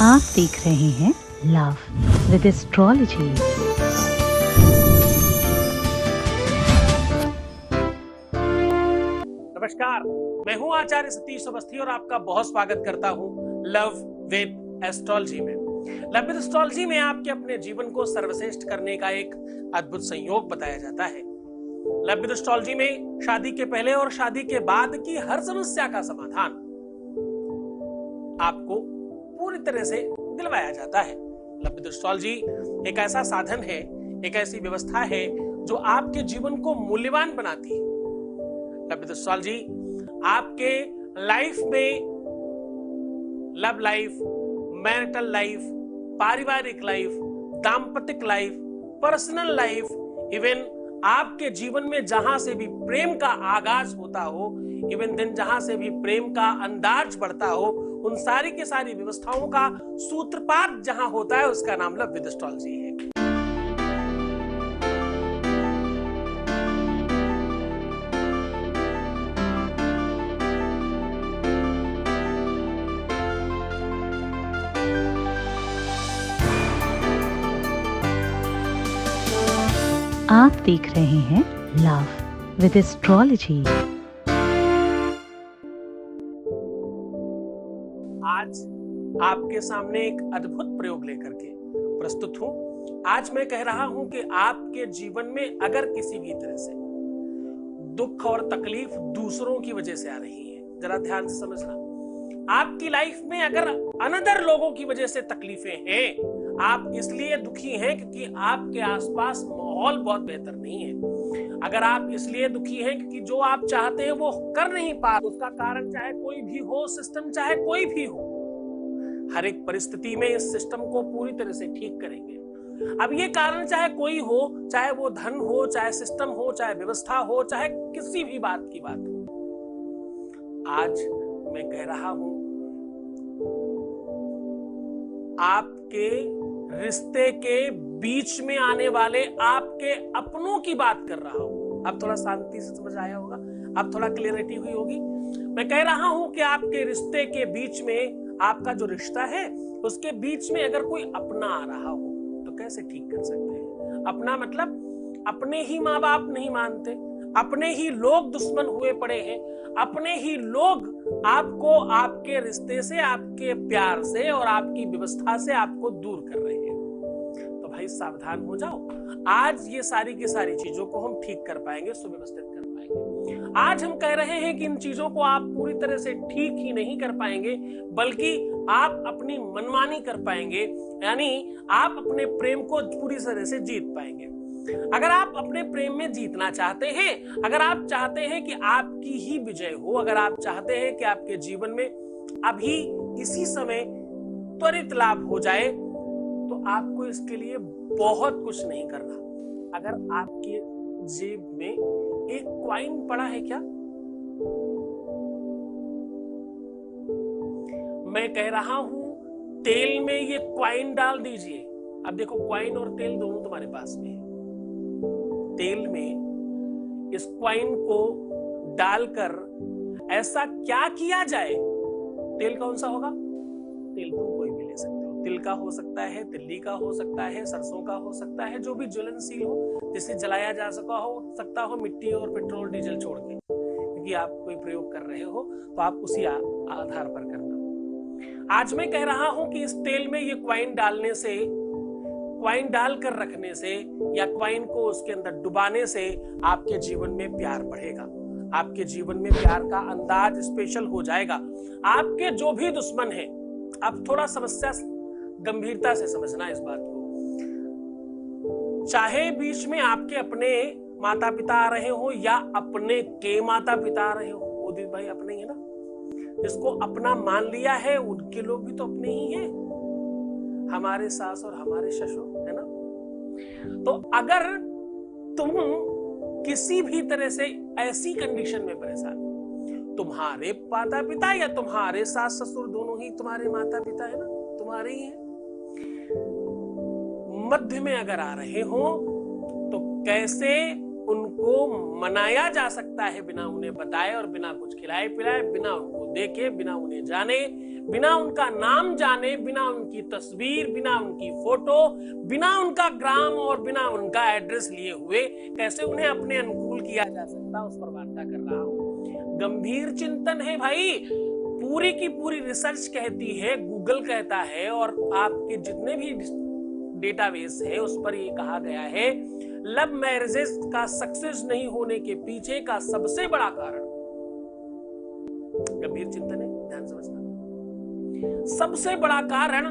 आप देख रहे हैं लव विद एस्ट्रोलॉजी। नमस्कार, मैं हूं आचार्य सतीश अवस्थी और आपका बहुत स्वागत करता हूं लव विद एस्ट्रोलॉजी में। लव विद एस्ट्रोलॉजी में आपके अपने जीवन को सर्वश्रेष्ठ करने का एक अद्भुत संयोग बताया जाता है। लव विद एस्ट्रोलॉजी में शादी के पहले और शादी के बाद की हर समस्या का समाधान आपको पूरी तरह से दिलवाया जाता है। लव विद एस्ट्रोलॉजी एक ऐसा साधन है, एक ऐसी व्यवस्था है जो आपके जीवन को मूल्यवान बनाती है। लव विद एस्ट्रोलॉजी आपके लाइफ में लव लाइफ, मैरिटल लाइफ, पारिवारिक लाइफ, दाम्पत्य लाइफ, पर्सनल लाइफ, इवन आपके जीवन में जहां से भी प्रेम का आगाज होता हो, इवन दिन जहां से भी प्रेम का अंदाज बढ़ता हो, उन सारी के सारी व्यवस्थाओं का सूत्रपात जहां होता है उसका नाम लव विद एस्ट्रोलॉजी है। आप देख रहे हैं लव विद एस्ट्रोलॉजी। आज आपके सामने एक अद्भुत प्रयोग लेकर के प्रस्तुत हूं। आज मैं कह रहा हूं कि आपके जीवन में अगर किसी भी तरह से दुख और तकलीफ दूसरों की वजह से आ रही है, जरा ध्यान से समझना। आपकी लाइफ में अगर अनदर लोगों की वजह से तकलीफें हैं, आप इसलिए दुखी हैं क्योंकि आपके आसपास माहौल बहुत बेहतर नहीं है। अगर आप इसलिए दुखी हैं क्योंकि जो आप चाहते हैं वो कर नहीं पा, उसका कारण चाहे कोई भी हो, सिस्टम चाहे कोई भी हो, हर एक परिस्थिति में इस सिस्टम को पूरी तरह से ठीक करेंगे। अब ये कारण चाहे कोई हो, चाहे वो धन हो, चाहे सिस्टम हो, चाहे व्यवस्था हो, चाहे किसी भी बात की बात हो, आज मैं कह रहा हूं आपके रिश्ते के बीच में आने वाले आपके अपनों की बात कर रहा हूं। अब थोड़ा शांति से समझ आया होगा, अब थोड़ा क्लियरिटी हुई होगी। मैं कह रहा हूं कि आपके रिश्ते के बीच में, आपका जो रिश्ता है उसके बीच में अगर कोई अपना आ रहा हो तो कैसे ठीक कर सकते हैं। अपना मतलब अपने ही माँ बाप नहीं मानते, अपने ही लोग दुश्मन हुए पड़े हैं, अपने ही लोग आपको आपके रिश्ते से, आपके प्यार से और आपकी व्यवस्था से आपको दूर कर रहे हैं। तो भाई सावधान हो जाओ। आज ये सारी की सारी चीजों को हम ठीक कर पाएंगे, सुव्यवस्थित कर पाएंगे। आज हम कह रहे हैं कि इन चीजों को आप पूरी तरह से ठीक ही नहीं कर पाएंगे, बल्कि आप अपनी मनमानी कर पाएंगे, यानी आप अपने प्रेम को पूरी तरह से जीत पाएंगे। अगर आप अपने प्रेम में जीतना चाहते हैं, अगर आप चाहते हैं कि आपकी ही विजय हो, अगर आप चाहते हैं कि आपके जीवन में अभी इसी समय त्वरित लाभ हो जाए, तो आपको इसके लिए बहुत कुछ नहीं करना। अगर आपके जेब में एक कॉइन पड़ा है क्या, मैं कह रहा हूं तेल में ये कॉइन डाल दीजिए। अब देखो, कॉइन और तेल दोनों तुम्हारे पास में है। तेल में इस कॉइन को डालकर ऐसा क्या किया जाए, तेल कौन सा होगा? तेल तुम कोई भी ले सकते हो। तिल का हो सकता है, तिल्ली का हो सकता है, सरसों का हो सकता है, जो भी ज्वलनशील हो, जिसे जलाया जा सकता हो मिट्टी और पेट्रोल डीजल छोड़ के, क्योंकि आप कोई प्रयोग कर रहे हो तो आप उसी आधार पर करना। आज मैं कह रहा हूं कि इस तेल में ये कॉइन डालने से, क्वाइन डालकर रखने से या क्वाइन को उसके अंदर डुबाने से आपके जीवन में प्यार बढ़ेगा, आपके जीवन में प्यार का अंदाज स्पेशल हो जाएगा। आपके जो भी दुश्मन हैं, अब थोड़ा समस्या गंभीरता से समझना इस बात को। चाहे बीच में आपके अपने माता पिता आ रहे हो या अपने के माता पिता आ रहे हो, उदित भाई अपने ही है ना, जिसको अपना मान लिया है उनके लोग भी तो अपने ही हैं, हमारे सास और हमारे ससुर, है ना। तो अगर तुम किसी भी तरह से ऐसी कंडीशन में परेशान, तुम्हारे माता पिता या तुम्हारे सास ससुर दोनों ही तुम्हारे माता पिता है ना, तुम्हारे ही हैं, मध्य में अगर आ रहे हो तो कैसे उनको मनाया जा सकता है बिना उन्हें बताए और बिना कुछ खिलाए पिलाए, बिना उनको देखे, बिना उन्हें जाने, बिना उनका नाम जाने, बिना उनकी तस्वीर, बिना उनकी फोटो, बिना उनका ग्राम और बिना उनका एड्रेस लिए हुए कैसे उन्हें अपने अनुकूल किया जा सकता, उस पर वार्ता कर रहा हूं। गंभीर चिंतन है भाई, पूरी की पूरी रिसर्च कहती है, गूगल कहता है, और आपके जितने भी डेटाबेस है उस पर ये कहा गया है, लव मैरिजेस का सक्सेस नहीं होने के पीछे का सबसे बड़ा कारण, गंभीर चिंतन है, ध्यान समझना, सबसे बड़ा कारण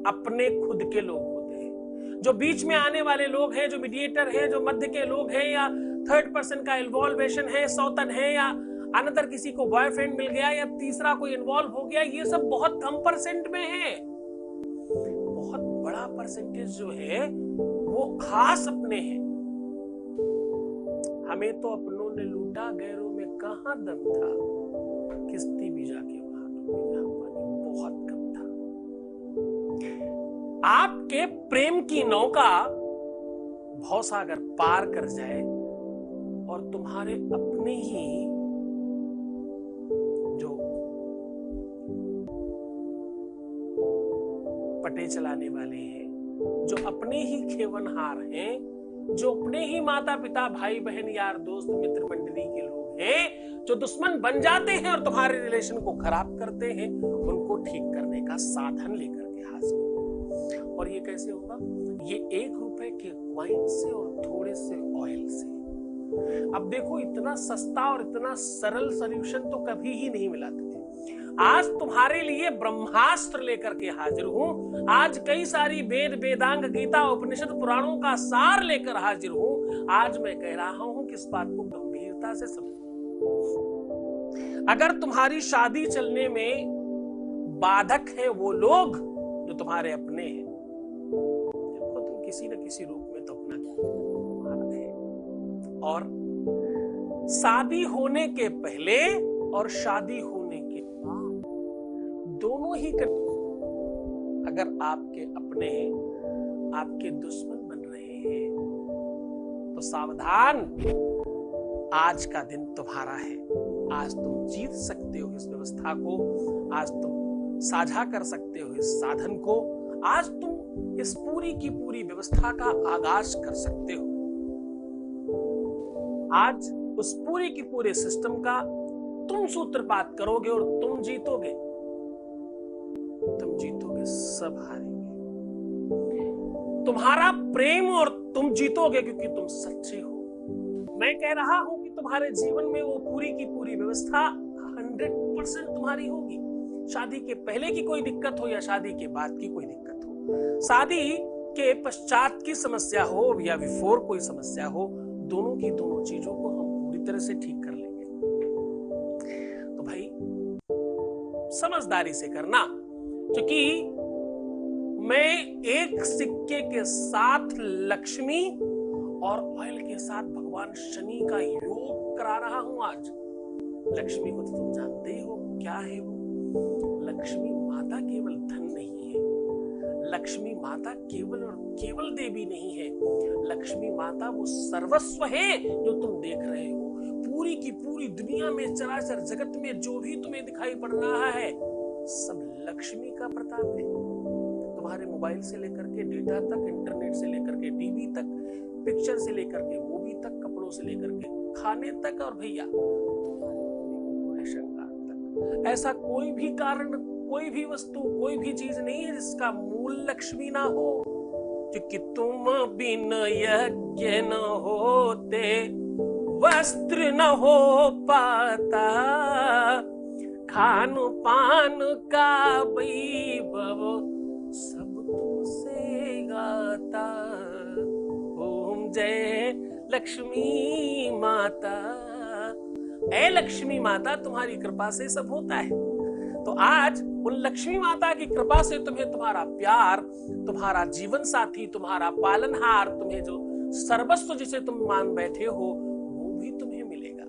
अपने खुद के लोग होते हैं। जो बीच में आने वाले लोग हैं, जो मीडिएटर हैं, जो मध्य के लोग हैं, या थर्ड पर्सन का इन्वॉल्वेशन है, सौतन है, या अनदर किसी को बॉयफ्रेंड मिल गया, या तीसरा कोई इन्वॉल्व हो गया, ये सब बहुत कम परसेंट में है। बहुत बड़ा परसेंटेज जो है वो खास अपने हैं। हमें तो अपनों ने लूटा, गैरों में कहां दम था, किस्ती भी जाके वहां डूबी जहां पानी बहुत कम था। आपके प्रेम की नौका भवसागर पार कर जाए और तुम्हारे अपने ही जो पटे चलाने वाले हैं, जो अपने ही खेवनहार हैं, जो अपने ही माता पिता, भाई बहन, यार दोस्त, मित्र मंडली के लोग हैं, जो दुश्मन बन जाते हैं और तुम्हारे रिलेशन को खराब करते हैं, उनको ठीक करने का साधन लेकर के हाजिर हो। और ये कैसे होगा? ये 1 रुपए के कॉइन से और थोड़े से ऑयल से। अब देखो, इतना सस्ता और इतना सरल सॉल्यूशन तो कभी ही नहीं मिला तुम्हें। आज तुम्हारे लिए ब्रह्मास्त्र लेकर के हाजिर हूं। आज कई सारी वेद, वेदांग, गीता, उपनिषद, पुराणों का सार लेकर हाजिर हूं। आज मैं कह रहा हूं कि इस बात को गंभीरता से समझो। अगर तुम्हारी शादी चलने में बाधक है वो लोग जो तुम्हारे अपने हैं, देखो तुम किसी न किसी रूप में तो अपना तुम्हारा है। और शादी होने के पहले और शादी होने के बाद दोनों ही अगर आपके अपने आपके दुश्मन बन रहे हैं तो सावधान, आज का दिन तुम्हारा है। आज तुम जीत सकते हो इस व्यवस्था को, आज तुम साझा कर सकते हो इस साधन को, आज तुम इस पूरी की पूरी व्यवस्था का आगाज कर सकते हो। आज उस पूरी की पूरे सिस्टम का तुम सूत्रपात करोगे और तुम जीतोगे। तुम जीतोगे, सब हारेंगे। तुम्हारा प्रेम और तुम जीतोगे क्योंकि तुम सच्चे हो। मैं कह रहा हूं कि तुम्हारे जीवन में वो पूरी की पूरी व्यवस्था 100% तुम्हारी होगी। शादी के पहले की कोई दिक्कत हो या शादी के बाद की कोई दिक्कत हो, शादी के पश्चात की समस्या हो या बिफोर कोई समस्या हो, दोनों की दोनों चीजों को हम पूरी तरह से ठीक कर लेंगे। तो भाई समझदारी से करना, क्योंकि मैं एक सिक्के के साथ लक्ष्मी और ऑयल के साथ भगवान शनि का योग करा रहा हूं आज। लक्ष्मी को तो तुम जानते ही हो क्या है वो। लक्ष्मी माता केवल धन नहीं है, लक्ष्मी माता केवल और केवल देवी नहीं है, लक्ष्मी माता वो सर्वस्व है जो तुम देख रहे हो। पूरी की पूरी दुनिया में, चराचर जगत में जो भी तुम्हें दिखाई पड़ रहा है, सब लक्ष्मी का प्रताप है। तुम्हारे मोबाइल से लेकर के डेटा तक, इंटरनेट से लेकर के टीवी तक, पिक्चर से लेकर के मूवी तक, कपड़ों से लेकर के खाने तक, और भैया श्रृंगार तक, ऐसा कोई भी कारण, कोई भी वस्तु, कोई भी चीज नहीं है जिसका मूल लक्ष्मी ना हो। क्योंकि तुम बिन यज्ञ न होते, वस्त्र न हो पाता, खान पान का वैभव सब तुमसे गाता। ओम जय लक्ष्मी माता। ऐ लक्ष्मी माता, तुम्हारी कृपा से सब होता है। तो आज उन लक्ष्मी माता की कृपा से तुम्हें तुम्हारा प्यार, तुम्हारा जीवन साथी, तुम्हारा पालनहार, तुम्हें जो सर्वस्व जिसे तुम मान बैठे हो, वो भी तुम्हें मिलेगा।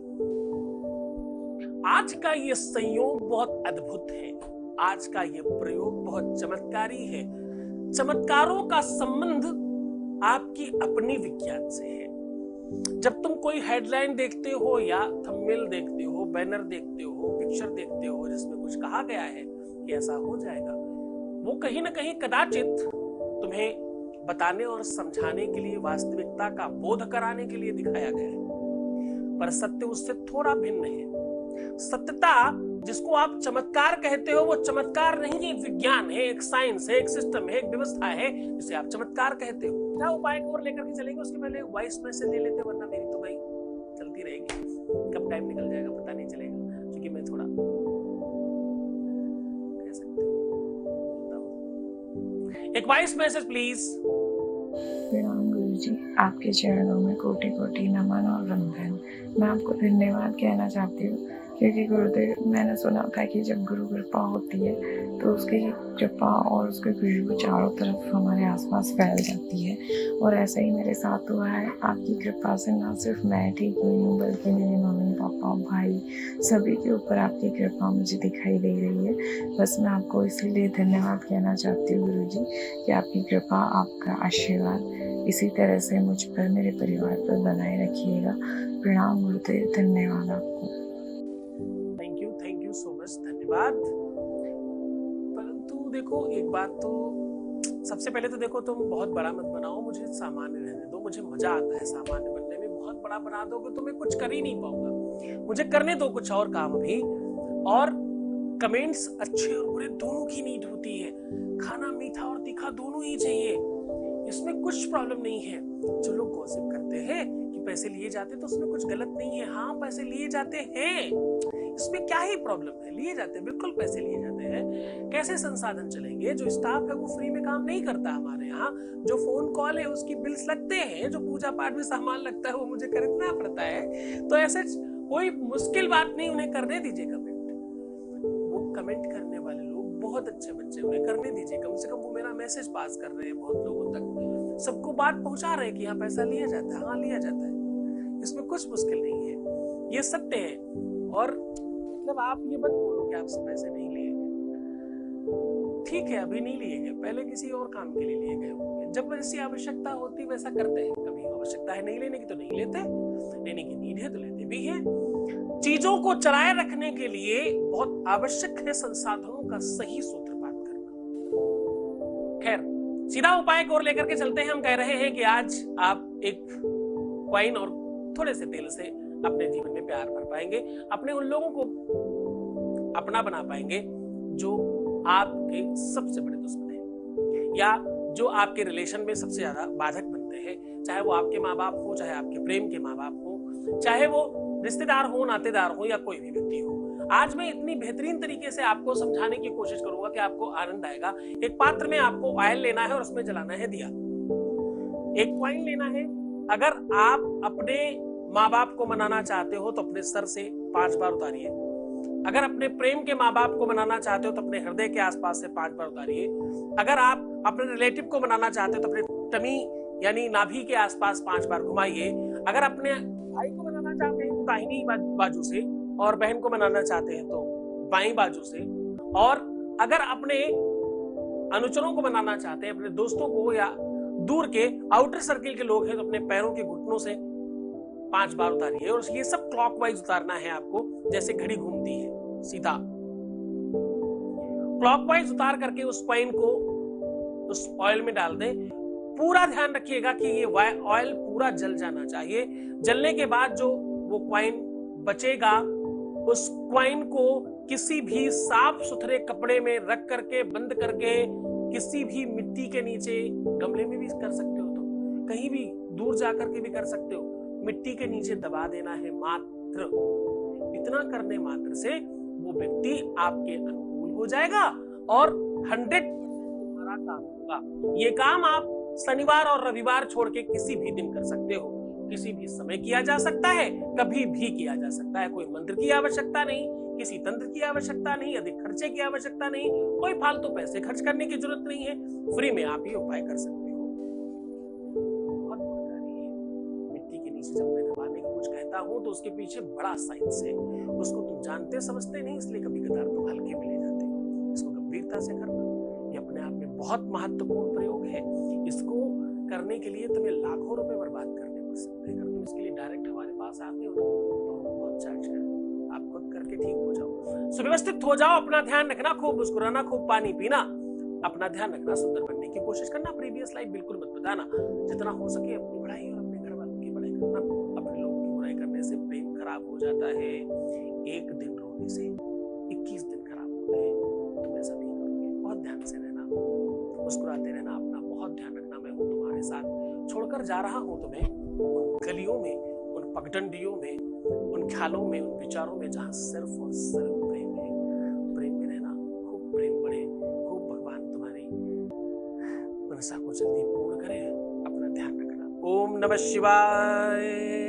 आज का ये संयोग बहुत अद्भुत है। आज का ये प्रयोग बहुत चमत्कारी है। चमत्कारों का संबंध आपकी अपनी विज्ञान से है। जब तुम कोई हेडलाइन देखते हो या थंबनेल देखते हो, बैनर देखते हो, पिक्चर देखते हो जिसमें कुछ कहा गया है कि ऐसा हो जाएगा। वो कहीं ना कहीं कदाचित तुम्हें बताने और समझाने के लिए, वास्तविकता का बोध कराने के लिए दिखाया गया है, पर सत्य उससे थोड़ा भिन्न है। सत्यता जिसको आप चमत्कार कहते हो, वो चमत्कार नहीं है, विज्ञान है, एक साइंस है, एक सिस्टम है, एक व्यवस्था है, जिसे आप चमत्कार कहते हो। क्या उपाय को और लेकर के चलेंगे, उसके पहले वॉइस मैसेज ले लेते, वरना मेरी तो भाई चलती रहेगी, कब टाइम निकल जाएगा पता नहीं चलेगा, क्योंकि मैं थोड़ा कह सकते हो। एक वॉइस मैसेज प्लीज। प्रणाम गुरुजी, आपके चरणों में कोटि कोटि नमन और वंदन। मैं आपको धन्यवाद कहना चाहती हूँ, क्योंकि गुरुदेव, मैंने सुना था कि जब गुरु कृपा होती है तो उसकी कृपा और उसकी खुशबू चारों तरफ हमारे आसपास फैल जाती है, और ऐसा ही मेरे साथ हुआ है। आपकी कृपा से ना सिर्फ मैं ठीक हुई हूँ, बल्कि मेरे मम्मी पापा भाई सभी के ऊपर आपकी कृपा मुझे दिखाई दे रही है। बस मैं आपको इसीलिए धन्यवाद कहना चाहती हूँ गुरुजी, कि आपकी कृपा, आपका आशीर्वाद इसी तरह से मुझ पर, मेरे परिवार पर बनाए रखिएगा। प्रणाम गुरुदेव, धन्यवाद आपको। थैंक यू सो मच, धन्यवाद। परंतु देखो, एक बात तो सबसे पहले तो देखो, तुम बहुत बड़ा मत बनाओ, मुझे सामान्य रहने दो। मुझे मजा आता है सामान्य बनने में। बहुत बड़ा बना दोगे तो मैं कुछ कर ही नहीं पाऊंगा। मुझे करने दो कुछ और काम भी। और कमेंट्स अच्छे और बुरे दोनों की नीड होती है। खाना मीठा और तीखा दोनों ही चाहिए, इसमें कुछ प्रॉब्लम नहीं है। जो लोग गॉसिप करते हैं कि पैसे लिए जाते, तो उसमें कुछ गलत नहीं है। हाँ, पैसे लिए जाते हैं, इसमें क्या ही प्रॉब्लम है, लिए जाते हैं, बिल्कुल पैसे लिए जाते हैं। कैसे संसाधन चलेंगे? जो स्टाफ है वो फ्री में काम नहीं करता हमारे यहाँ। जो फोन कॉल है उसकी बिल्स लगते हैं, जो पूजा पाठ में सामान लगता है वो मुझे खरीदना पड़ता है। तो ऐसे कोई मुश्किल बात नहीं, उन्हें करने दीजिए कमेंट। वो कमेंट करने वाले लोग बहुत अच्छे बच्चे, उन्हें करने दीजिए। कम से कम वो मेरा मैसेज पास कर रहे हैं बहुत लोगों तक, सबको बात पहुंचा रहे हैं कि यहाँ पैसा लिया जाता है। हाँ, लिया जाता है, इसमें कुछ मुश्किल नहीं है, ये सत्य है। और मतलब आप ये मत बोलो कि आपसे पैसे नहीं लिए गए। ठीक है, अभी नहीं लिए गए, पहले किसी और काम के लिए लिए गए होंगे। जब ऐसी आवश्यकता होती वैसा करते हैं। कभी आवश्यकता है नहीं लेने की तो नहीं लेते, लेने की नीड है तो लेते भी हैं। चीजों को चलाए रखने के लिए बहुत आवश्यक है संसाधनों का सही सूत्रपात करना। खैर, सीधा उपाय को और लेकर के चलते हैं। हम कह रहे हैं कि आज आप एक वाइन और थोड़े से तेल से अपने जीवन में प्यार भर पाएंगे, अपने उन लोगों को अपना बना पाएंगे जो आपके सबसे बड़े दुश्मन हैं, या जो आपके रिलेशन में सबसे ज्यादा बाधक बनते हैं। चाहे वो आपके माँ बाप हो, चाहे आपके प्रेम के माँ बाप हो, चाहे वो रिश्तेदार हो, नातेदार हो, या कोई भी व्यक्ति हो। आज मैं इतनी बेहतरीन तरीके से आपको समझाने की कोशिश करूंगा कि आपको आनंद आएगा। एक पात्र में आपको ऑयल लेना है और उसमें जलाना है दिया। एक कॉइन लेना है। अगर आप अपने माँ बाप को मनाना चाहते हो तो अपने सर से 5 बार उतारिए। अगर अपने प्रेम के माँ बाप को मनाना चाहते हो तो अपने हृदय के आसपास से 5 बार उतारिए। अगर आप अपने रिलेटिव को मनाना चाहते हो तो अपने टमी यानी नाभि के आसपास 5 बार घुमाइए। अगर अपने भाई को मनाना चाहते हैं तो दाहिनी बाजू से, और बहन को मनाना चाहते हैं तो बाईं बाजू से, और अगर अपने अनुचरों को मनाना चाहते हैं, अपने दोस्तों को या दूर के आउटर सर्किल के लोग हैं तो अपने पैरों के घुटनों से 5 बार उतारिए। और ये सब क्लॉकवाइज उतारना है आपको, जैसे घड़ी घूमती है सीधा। क्लॉकवाइज उतार करके उस कॉइन को उस ऑयल में डाल दें। पूरा ध्यान रखिएगा कि ये ऑयल पूरा जल जाना चाहिए। जलने के बाद जो वो कॉइन बचेगा, उस कॉइन को किसी भी साफ सुथरे कपड़े में रख करके, बंद करके, किसी भी मिट्टी के नीचे, गमले में भी कर सकते हो, तो कहीं भी दूर जाकर के भी कर सकते हो, मिट्टी के नीचे दबा देना है मात्र। इतना करने मात्र से वो व्यक्ति आपके अनुकूल हो जाएगा और 100% तुम्हारा काम होगा। ये काम आप शनिवार और रविवार छोड़ के किसी भी दिन कर सकते हो, किसी भी समय किया जा सकता है, कभी भी किया जा सकता है। कोई मंत्र की आवश्यकता नहीं, किसी तंत्र की आवश्यकता नहीं, अधिक खर्चे की आवश्यकता नहीं, कोई फालतू पैसे खर्च करने की जरूरत नहीं है। फ्री में आप ये उपाय कर सकते हो। बहुत गुणकारी है। मिट्टी के नीचे जब मैं दबाने की कुछ कहता हूं तो उसके पीछे बड़ा साइंस है। उसको तुम जानते समझते नहीं, इसलिए कभी कदार तुम हल्के में ले जाते हो। इसको गंभीरता से करना, ये अपने आप में बहुत महत्वपूर्ण प्रयोग है। इसको करने के लिए तुम्हें लाखों रुपए बर्बाद करने पड़ सकते हैं। अगर तुम इसके लिए डायरेक्ट हमारे पास आते हो तो बहुत चार्ज करेंगे। आप खुद करके करके ठीक हो जाओ, सुव्यवस्थित हो जाओ। अपना ध्यान रखना, खूब मुस्कुराना, खूब पानी पीना, अपना ध्यान रखना, सुंदर बनने की कोशिश करना। प्रीवियस लाइफ बिल्कुल मत बताना। जितना हो सके अपनी बढ़ाई और अपने घर वालों की बढ़ाई करना। अपने लोगों की बुराई करने से प्रेम खराब हो जाता है। एक दिन रोने से 21 दिन खराब होते हैं। तुम ऐसा नहीं करोगे। बहुत ध्यान से रहना, मुस्कुराते रहना, अपना बहुत ध्यान रखना। मैं हूँ तुम्हारे साथ। छोड़कर जा रहा हूँ तुम्हें उन गलियों में, उन पगडंडियों में, उन ख्यालों में, उन विचारों में जहाँ सिर्फ और सिर्फ प्रेम है। प्रेम में रहना, खूब प्रेम बढ़े, खूब भगवान तुम्हारी मनसा को जल्दी पूर्ण करे। अपना ध्यान रखना। ओम नमः शिवाय।